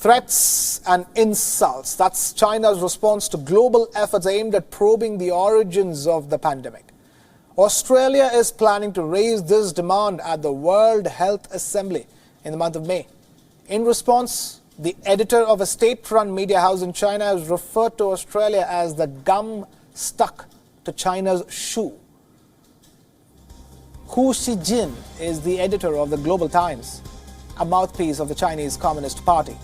Threats and insults. That's China's response to global efforts aimed at probing the origins of the pandemic. Australia is planning to raise this demand at the World Health Assembly in the month of May. In response, the editor of a state-run media house in China has referred to Australia as the gum stuck to China's shoe. Hu Xijin is the editor of the Global Times, a mouthpiece of the Chinese Communist Party,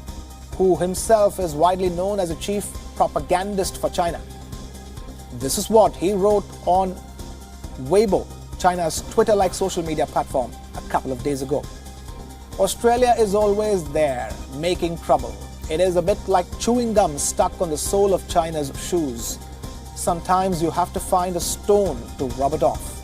who himself is widely known as a chief propagandist for China. This is what he wrote on Weibo, China's Twitter-like social media platform, a couple of days ago. Australia is always there, making trouble. It is a bit like chewing gum stuck on the sole of China's shoes. Sometimes you have to find a stone to rub it off.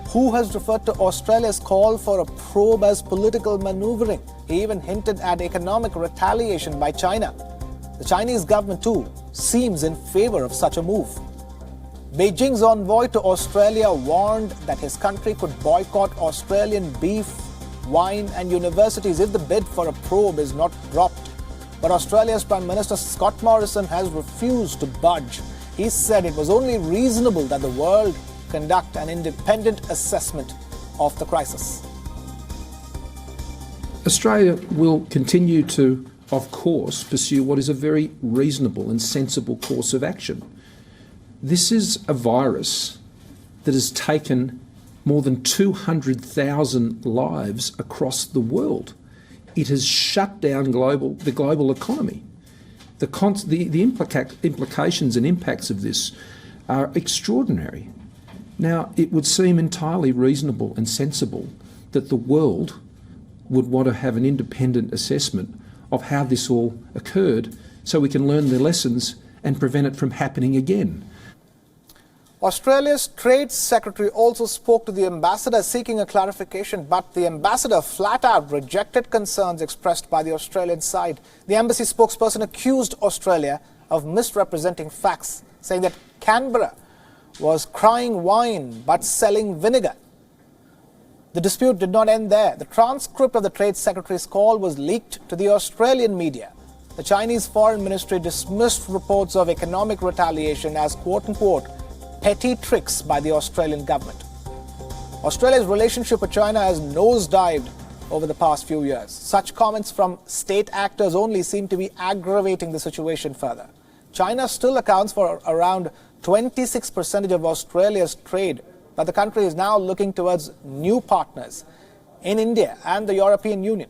Hu has referred to Australia's call for a probe as political maneuvering. He even hinted at economic retaliation by China. The Chinese government, too, seems in favor of such a move. Beijing's envoy to Australia warned that his country could boycott Australian beef, wine and universities if the bid for a probe is not dropped. But Australia's Prime Minister Scott Morrison has refused to budge. He said it was only reasonable that the world conduct an independent assessment of the crisis. Australia will continue to, of course, pursue what is a very reasonable and sensible course of action. This is a virus that has taken more than 200,000 lives across the world. It has shut down the global economy. The implications and impacts of this are extraordinary. Now, it would seem entirely reasonable and sensible that the world would want to have an independent assessment of how this all occurred so we can learn the lessons and prevent it from happening again. Australia's Trade Secretary also spoke to the ambassador seeking a clarification, but the ambassador flat out rejected concerns expressed by the Australian side. The embassy spokesperson accused Australia of misrepresenting facts, saying that Canberra was crying wine but selling vinegar. The dispute did not end there. The transcript of the Trade Secretary's call was leaked to the Australian media. The Chinese Foreign Ministry dismissed reports of economic retaliation as quote-unquote petty tricks by the Australian government. Australia's relationship with China has nosedived over the past few years. Such comments from state actors only seem to be aggravating the situation further. China still accounts for around 26% of Australia's trade, but the country is now looking towards new partners in India and the European Union.